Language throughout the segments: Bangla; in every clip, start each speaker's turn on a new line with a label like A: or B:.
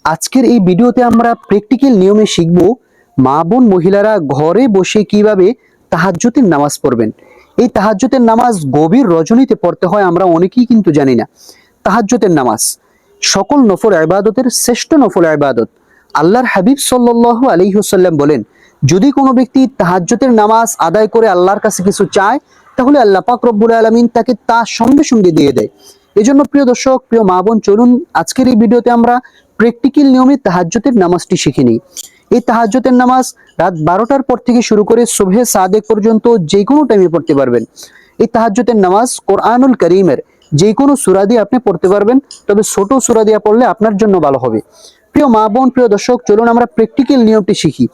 A: আজকের এই ভিডিওতে আমরা প্র্যাকটিক্যাল নিয়মে শিখব মা বোন মহিলারা ঘরে বসে কিভাবে তাহাজ্জুদের নামাজ পড়বেন। এই তাহাজ্জুদের নামাজ গভীর রজনীতে পড়তে হয়, আমরা অনেকেই কিন্তু জানি না। তাহাজ্জুদের নামাজ সকল নফল ইবাদতের শ্রেষ্ঠ নফল ইবাদত। আল্লাহর হাবিব সাল্লাল্লাহু আলাইহি ওয়াসাল্লাম বলেন, যদি কোনো ব্যক্তি তাহাজ্জুদের নামাজ আদায় করে আল্লাহর কাছে কিছু চায়, তাহলে আল্লাহ পাক রব্বুল আলামিন তাকে তা সঙ্গে সঙ্গে দিয়ে দেয়। এজন্য প্রিয় দর্শক, প্রিয় মা বোন, চলুন আজকের এই ভিডিওতে আমরা প্র্যাকটিক্যাল নিয়মে তাহাজ্জুদের নামাজটি শিখে নিই। এই তাহাজ্জুদের নামাজ রাত 12টার পর থেকে শুরু করে সুবহে সাদেক পর্যন্ত যে কোনো টাইমে পড়তে পারবেন। এই তাহাজ্জুদের নামাজ কোরআনুল কারীমের যে কোনো সূরা দিয়ে আপনি পড়তে পারবেন, তবে ছোট সূরা দিয়ে পড়লে আপনার জন্য ভালো হবে। প্রিয় মা বোন, প্রিয় দর্শক, চলুন আমরা প্র্যাকটিক্যাল নিয়মটি শিখি।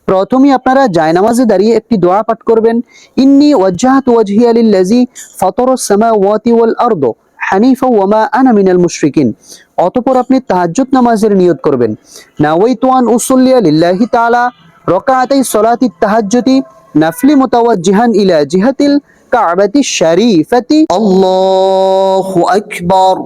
A: প্রথমেই আপনারা জায়নামাজে দাঁড়িয়ে একটি দোয়া পাঠ করবেন, ইন্নী ওয়াজ্জাহতু ওয়াজহিয়া লিল্লাযী ফাতারাস সামাওয়াতি ওয়াল আরদ হানিফা ওয়া মা আনা মিনাল মুশরিকিন। অতঃপর আপনি তাহাজ্জুদ নামাজের নিয়ত করবেন, নাওয়াইতু আন উসাল্লিয়া লিল্লাহি তাআলা রাকাআতাই সালাতিত তাহাজ্জুদি নাফলি মুতাওয়াজ্জিহান ইলা জিহাতিল কাবাতিশ শরীফাতি। আল্লাহু আকবার।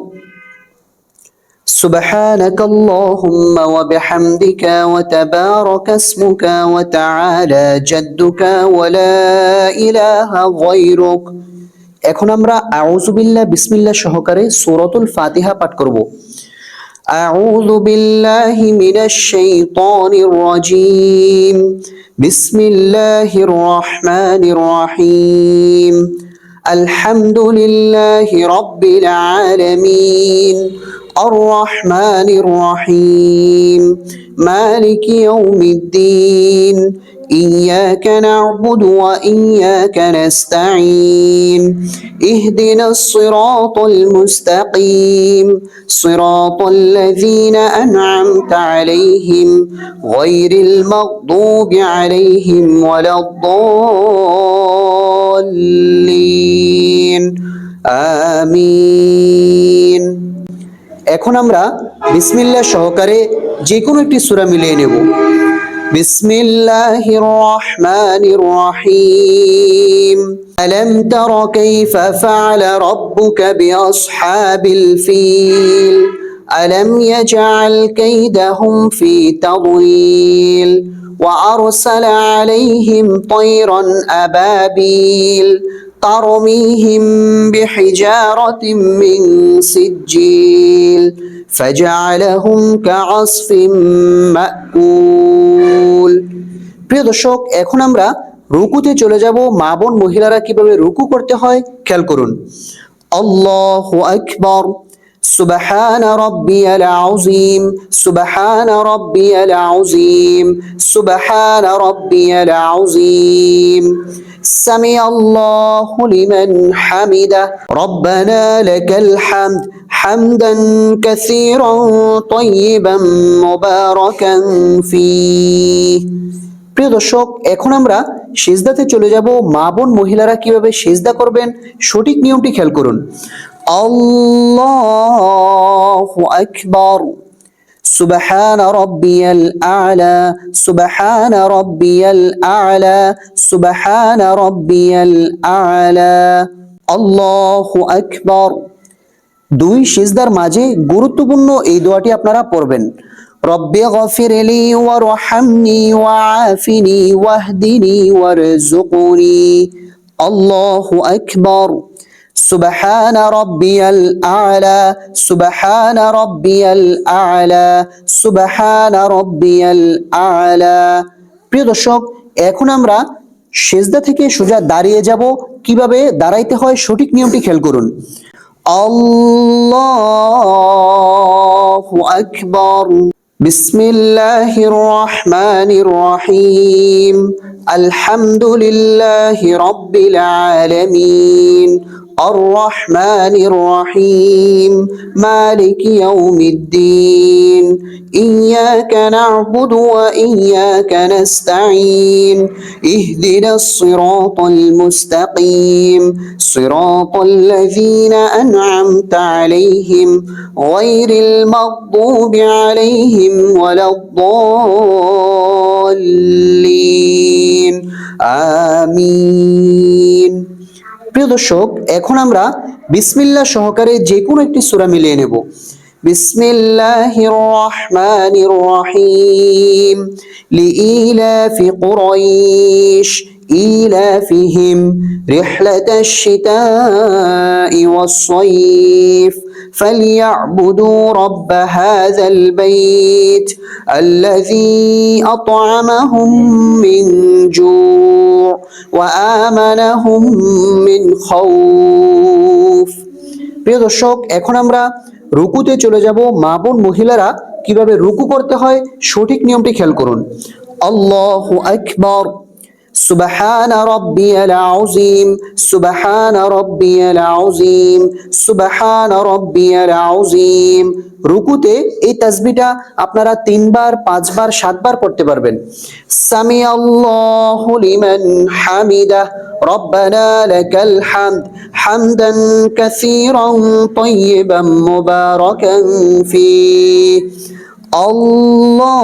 A: سبحانك اللهم وبحمدك وتبارك اسمك وتعالى جدك ولا إله غيرك। এখন আমরা আউযু বিল্লাহ বিসমিল্লাহ সহকারে সূরাতুল ফাতিহা পাঠ করব। আউযু বিল্লাহি মিনাশ শাইতানির রাজীম। বিসমিল্লাহির রহমানির রহিম। আলহামদুলিল্লাহি রাব্বিল আলামিন। الرحمن الرحيم مالك يوم الدين إياك نعبد وإياك نستعين اهدنا الصراط المستقيم صراط الذين أنعمت عليهم غير المغضوب عليهم ولا الضالين آمين। এখন আমরা বিসমিল্লাহ সহকারে যে কোনো একটি সূরা মিলিয়ে নেব। বিসমিল্লাহির রহমানির রহিম। আলাম তারা কাইফা ফাআলা রাব্বুকা বিআসহাবিল ফিল আলাম ইয়াজআল কাইদাহুম ফি তাদলিল ওয়া আরসালা আলাইহিম তায়রান আবাবিল ترميهم بحجارة من سجيل فجعلهم كعصف مأكول। প্রিয় দর্শক, এখন আমরা রুকুতে চলে যাব। মা বোন মহিলারা কিভাবে রুকু করতে হয় খেয়াল করুন। আল্লাহু আকবার। سبحان ربي العظيم سبحان ربي العظيم سبحان ربي العظيم سمع الله لمن حمده ربنا لك الحمد حمدا كثيرا طيبا مباركا فيه। প্রিয় দর্শক, এখন আমরা সিজদাতে চলে যাব। মা বোন মহিলারা কিভাবে সিজদা করবেন সঠিক নিয়মটি খেয়াল করুন। আল্লাহু আকবার। سبحان ربي الأعلى سبحان ربي الأعلى سبحان ربي الأعلى الله أكبر। দুই সিজদার মাঝে গুরুত্বপূর্ণ এই দোয়াটি আপনারা পড়বেন। রব্বি গফিরলি ওয়ারহামনি ওয়াআফিনি ওয়াহদিনি ওয়ারযুকনি। আল্লাহু আকবার। سبحان ربي الأعلى سبحان ربي الأعلى سبحان ربي الأعلى। প্রিয় দর্শক, এখন আমরা সিজদা থেকে সোজা দাঁড়িয়ে যাব। কিভাবে দাঁড়াইতে হয় সঠিক নিয়মটি খেয়াল করুন। আল্লাহু আকবার। বিসমিল্লাহির রহমানির রহিম। আলহামদুলিল্লাহি রাব্বিল আলামিন الرحمن الرحيم مالك يوم الدين إياك نعبد وإياك نستعين اهدنا الصراط المستقيم صراط الذين أنعمت عليهم غير المغضوب عليهم ولا الضالين آمين। প্রিয় দর্শক, এখন আমরা বিসমিল্লাহ সহকারে যে কোনো একটি সূরা মিলিয়ে নেব। বিসমিল্লাহির রহমানির রহিম লিইলাফি কুরাইশ إيلافهم رحلة الشتاء والصيف فليعبدوا رب هذا البيت الذي أطعمهم من جوع وآمنهم من خوف। প্রিয় দর্শক, এখন আমরা রুকুতে চলে যাব। মা বোন মহিলারা কিভাবে রুকু করতে হয় সঠিক নিয়মটি খেয়াল করুন। আল্লাহু আকবার, সুবহান রাব্বিয়াল আযীম, সুবহান রাব্বিয়াল আযীম, সুবহান রাব্বিয়াল আযীম। রুকুতে এই তাসবিহটা আপনারা 3 বার, 5 বার, 7 বার পড়তে পারবেন। সামি আল্লাহু লিমান হামিদাহ, রব্বানা লাকাল হামদ, হামদান কাসীরান তাইয়িবান মুবারাকান ফীহ।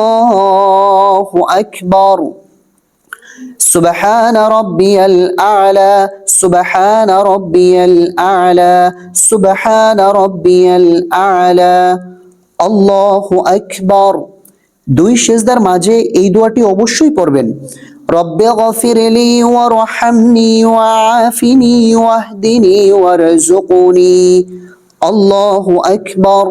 A: আল্লাহু আকবার, সুবহান রাব্বিয়াল আ'লা, সুবহান রাব্বিয়াল আ'লা, সুবহান রাব্বিয়াল আ'লা। আল্লাহু আকবার। 2 সিজদার মাঝে এই দোয়াটি অবশ্যই পড়বেন। রব্বি গফিরলি ওয়ারহামনি ওয়াআফিনি ওয়াহদিনি ওয়ারযুকনি। আল্লাহু আকবার।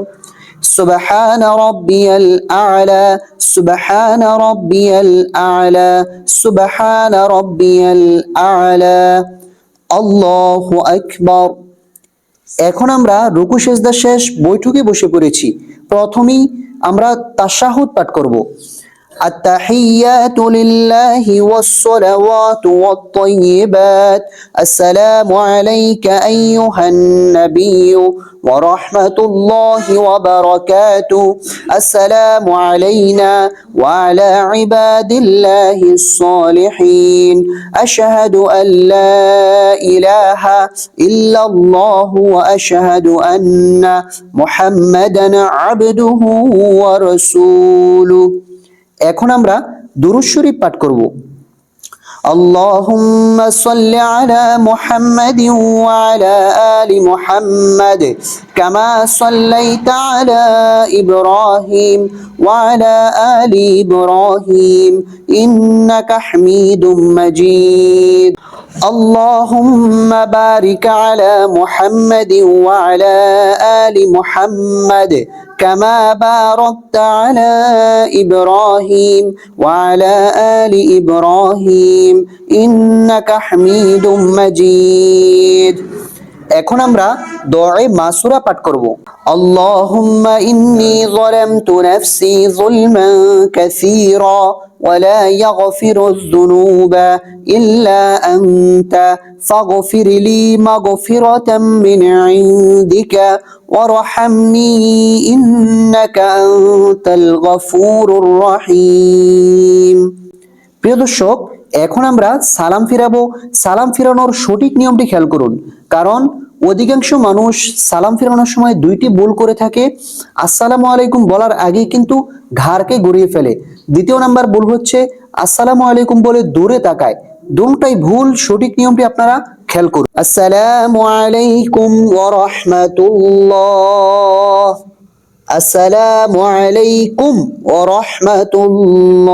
A: সুবহান রাব্বিয়াল আ'লা, সুবহান রাব্বিয়াল আ'লা, সুবহান রাব্বিয়াল আ'লা। আল্লাহু আকবার। এখন আমরা রুকু সিজদা শেষ, বৈঠকে বসে পড়েছি। প্রথমেই আমরা তাশাহুদ পাঠ করব। আত-তাহিয়াতু লিল্লাহি ওয়াস-সালাওয়াতু ওয়াত-তাইয়্যিবাত, আসসালামু আলাইকা আইয়ুহান নাবিয়্যু ওয়া রাহমাতুল্লাহি ওয়া বারাকাতুহু, আসসালামু আলাইনা ওয়া আলা ইবাদিল্লাহিস সালিহিন, আশহাদু আল লা ইলাহা ইল্লাল্লাহু ওয়া আশহাদু আন্না মুহাম্মাদান আবদুহু ওয়া রাসূলুহু। এখন আমরা দুরূদ শরীফ পাঠ করব। আল্লাহুম্মা সাল্লি আলা মুহাম্মাদিন ওয়া আলা আলি মুহাম্মাদ কামা সাল্লাইতা আলা ইব্রাহিম ওয়া আলা আলি ইব্রাহিম ইন্নাকা হামিদুম মাজিদ। اللهم بارك على محمد وعلى آل محمد كما باركت على إبراهيم وعلى آل إبراهيم إنك حميد مجيد। এখন আমরা দোয়া মাসুরা পাঠ করব। আল্লাহুম্মা ইন্নী যালামতু নাফসি যুলমান কাসীরা ওয়া লা ইয়াগফিরুয যুনুবা ইল্লা আনতা ফাগফির লি মাগফিরাতাম মিন ইনদিকা ওয়ারহামনি ইন্নাকা আনতাল গফুরুর রহিম। প্রিয় দর্শক, এখন আমরা সালাম ফিরাবো। সালাম ফিরানোর সঠিক নিয়মটি খেয়াল করুন, কারণ অধিকাংশ মানুষ সালাম ফিরানোর সময় 2টি ভুল করে থাকে। আসসালামু আলাইকুম বলার আগেই কিন্তু ঘাড়কে ঘুরিয়ে ফেলে। দ্বিতীয় নাম্বার ভুল হচ্ছে আসসালামু আলাইকুম বলে দূরে তাকায়। দুটোই ভুল। সঠিক নিয়মটি আপনারা খেয়াল করুন। আসসালামু আলাইকুম ওয়া রাহমাতুল্লাহ, আসসালামু আলাইকুম ওয়া রাহমাতুল্লাহ।